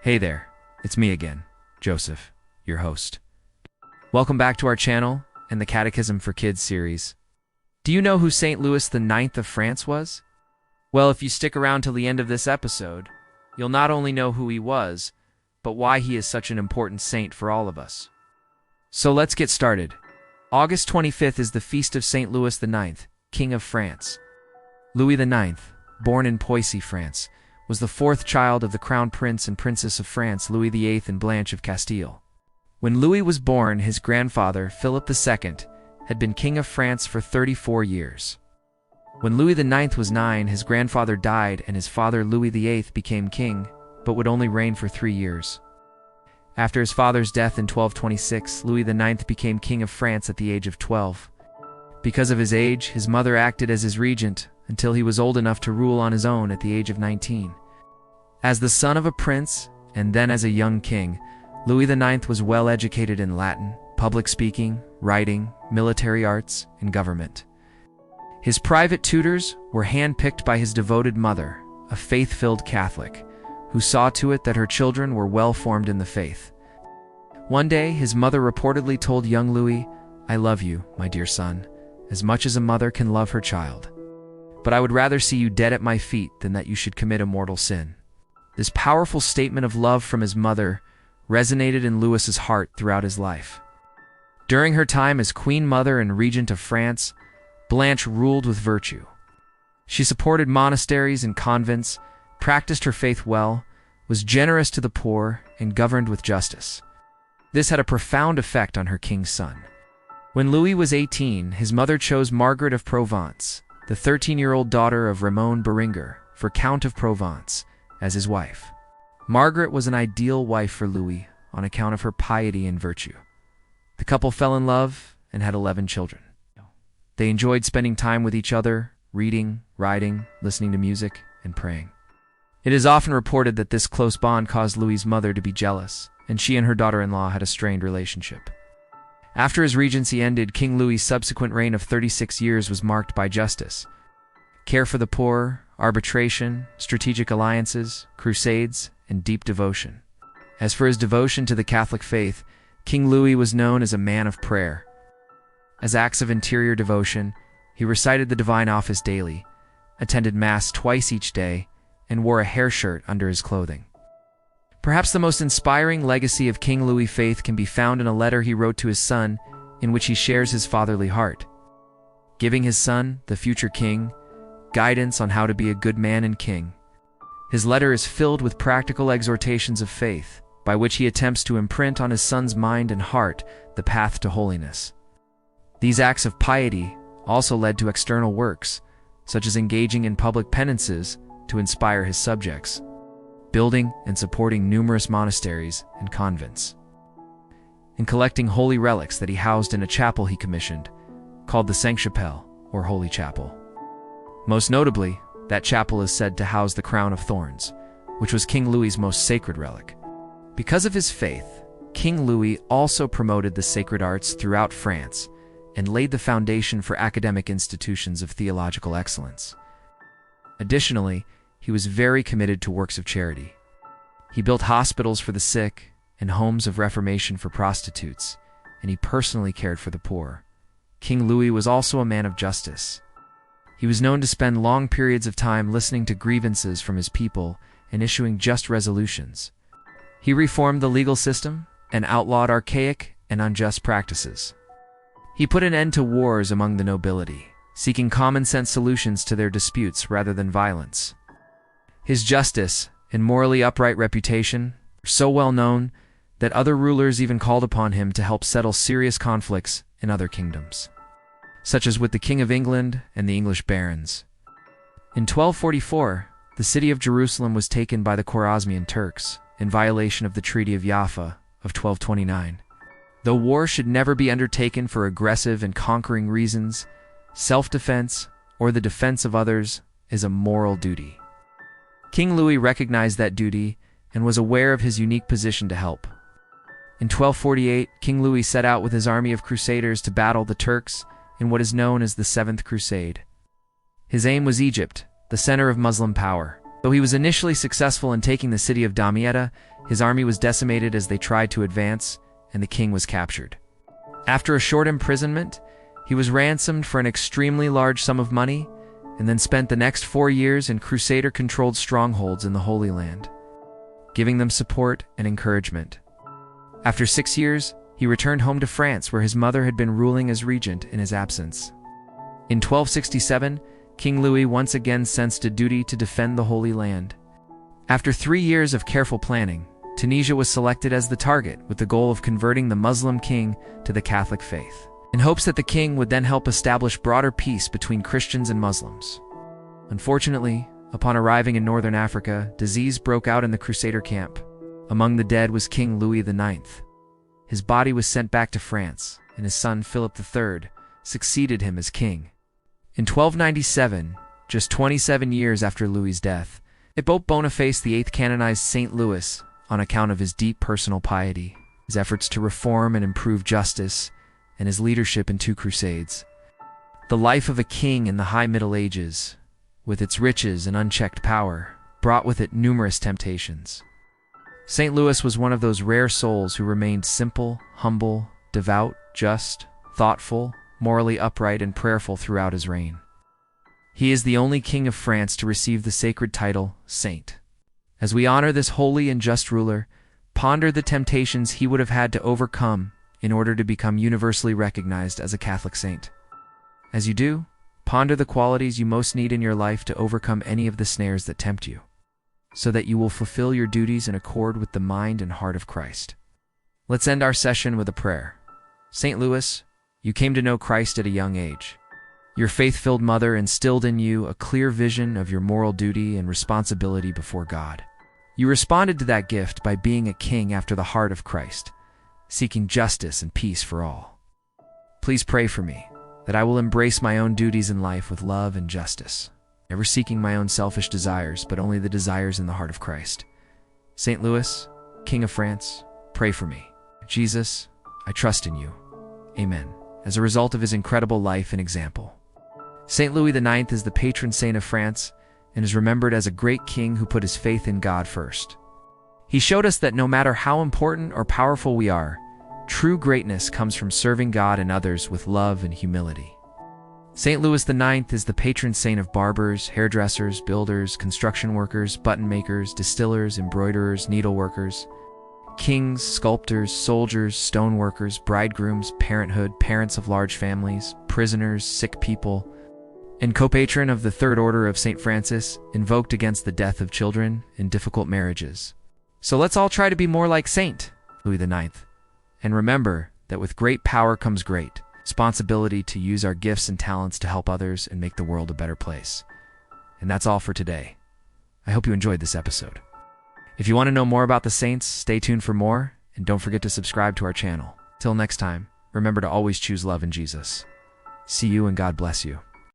Hey there, it's me again, Joseph, your host. Welcome back to our channel and the Catechism for Kids series. Do you know who St. Louis IX of France was? Well, if you stick around till the end of this episode, you'll not only know who he was, but why he is such an important saint for all of us. So let's get started. August 25th is the feast of St. Louis IX, King of France. Louis IX, born in Poissy, France, was the fourth child of the Crown Prince and Princess of France, Louis VIII and Blanche of Castile. When Louis was born, his grandfather, Philip II, had been King of France for 34 years. When Louis IX was 9, his grandfather died and his father Louis VIII became king, but would only reign for 3 years. After his father's death in 1226, Louis IX became King of France at the age of 12. Because of his age, his mother acted as his regent until he was old enough to rule on his own at the age of 19. As the son of a prince, and then as a young king, Louis IX was well educated in Latin, public speaking, writing, military arts, and government. His private tutors were handpicked by his devoted mother, a faith-filled Catholic, who saw to it that her children were well formed in the faith. One day, his mother reportedly told young Louis, "I love you, my dear son, as much as a mother can love her child. But I would rather see you dead at my feet than that you should commit a mortal sin." This powerful statement of love from his mother resonated in Louis's heart throughout his life. During her time as Queen Mother and Regent of France, Blanche ruled with virtue. She supported monasteries and convents, practiced her faith well, was generous to the poor, and governed with justice. This had a profound effect on her king's son. When Louis was 18, his mother chose Margaret of Provence, the 13-year-old daughter of Ramon Berenger, for Count of Provence, as his wife. Margaret was an ideal wife for Louis on account of her piety and virtue. The couple fell in love and had 11 children. They enjoyed spending time with each other, reading, writing, listening to music, and praying. It is often reported that this close bond caused Louis's mother to be jealous, and she and her daughter-in-law had a strained relationship. After his regency ended, King Louis's subsequent reign of 36 years was marked by justice, care for the poor, arbitration, strategic alliances, crusades, and deep devotion. As for his devotion to the Catholic faith, King Louis was known as a man of prayer. As acts of interior devotion, he recited the divine office daily, attended Mass twice each day, and wore a hair shirt under his clothing. Perhaps the most inspiring legacy of King Louis' faith can be found in a letter he wrote to his son, in which he shares his fatherly heart, giving his son, the future king, guidance on how to be a good man and king. His letter is filled with practical exhortations of faith, by which he attempts to imprint on his son's mind and heart the path to holiness. These acts of piety also led to external works, such as engaging in public penances to inspire his subjects, building and supporting numerous monasteries and convents, and collecting holy relics that he housed in a chapel he commissioned, called the Sainte-Chapelle, or Holy Chapel. Most notably, that chapel is said to house the crown of thorns, which was King Louis's most sacred relic. Because of his faith, King Louis also promoted the sacred arts throughout France and laid the foundation for academic institutions of theological excellence. Additionally, he was very committed to works of charity. He built hospitals for the sick and homes of reformation for prostitutes, and he personally cared for the poor. King Louis was also a man of justice. He was known to spend long periods of time listening to grievances from his people and issuing just resolutions. He reformed the legal system and outlawed archaic and unjust practices. He put an end to wars among the nobility, seeking common-sense solutions to their disputes rather than violence. His justice and morally upright reputation were so well known that other rulers even called upon him to help settle serious conflicts in other kingdoms, such as with the King of England and the English barons. In 1244, the city of Jerusalem was taken by the Khwarezmian Turks in violation of the Treaty of Jaffa of 1229. Though war should never be undertaken for aggressive and conquering reasons, self-defense or the defense of others is a moral duty. King Louis recognized that duty and was aware of his unique position to help. In 1248, King Louis set out with his army of crusaders to battle the Turks in what is known as the Seventh Crusade. His aim was Egypt, the center of Muslim power, Though he was initially successful in taking the city of Damietta, his army was decimated as they tried to advance, and the king was captured. After a short imprisonment, he was ransomed for an extremely large sum of money, and then spent the next 4 years in crusader-controlled strongholds in the Holy Land, giving them support and encouragement. After 6 years, he returned home to France, where his mother had been ruling as regent in his absence. In 1267, King Louis once again sensed a duty to defend the Holy Land. After 3 years of careful planning, Tunisia was selected as the target, with the goal of converting the Muslim king to the Catholic faith, in hopes that the king would then help establish broader peace between Christians and Muslims. Unfortunately, upon arriving in northern Africa, disease broke out in the Crusader camp. Among the dead was King Louis IX. His body was sent back to France, and his son Philip III succeeded him as king. In 1297, just 27 years after Louis's death, Pope Boniface VIII canonized St. Louis on account of his deep personal piety, his efforts to reform and improve justice, and his leadership in 2 crusades. The life of a king in the High Middle Ages, with its riches and unchecked power, brought with it numerous temptations. St. Louis was one of those rare souls who remained simple, humble, devout, just, thoughtful, morally upright, and prayerful throughout his reign. He is the only king of France to receive the sacred title, Saint. As we honor this holy and just ruler, ponder the temptations he would have had to overcome in order to become universally recognized as a Catholic saint. As you do, ponder the qualities you most need in your life to overcome any of the snares that tempt you, so that you will fulfill your duties in accord with the mind and heart of Christ. Let's end our session with a prayer. St. Louis, you came to know Christ at a young age. Your faith-filled mother instilled in you a clear vision of your moral duty and responsibility before God. You responded to that gift by being a king after the heart of Christ, seeking justice and peace for all. Please pray for me, that I will embrace my own duties in life with love and justice, never seeking my own selfish desires, but only the desires in the heart of Christ. St. Louis, King of France, pray for me. Jesus, I trust in you. Amen. As a result of his incredible life and example, St. Louis IX is the patron saint of France and is remembered as a great king who put his faith in God first. He showed us that no matter how important or powerful we are, true greatness comes from serving God and others with love and humility. St. Louis IX is the patron saint of barbers, hairdressers, builders, construction workers, button makers, distillers, embroiderers, needleworkers, kings, sculptors, soldiers, stoneworkers, bridegrooms, parenthood, parents of large families, prisoners, sick people, and co-patron of the Third Order of St. Francis, invoked against the death of children in difficult marriages. So let's all try to be more like St. Louis IX, and remember that with great power comes great responsibility to use our gifts and talents to help others and make the world a better place. And that's all for today. I hope you enjoyed this episode. If you want to know more about the saints, stay tuned for more, and don't forget to subscribe to our channel. Till next time, remember to always choose love in Jesus. See you, and God bless you.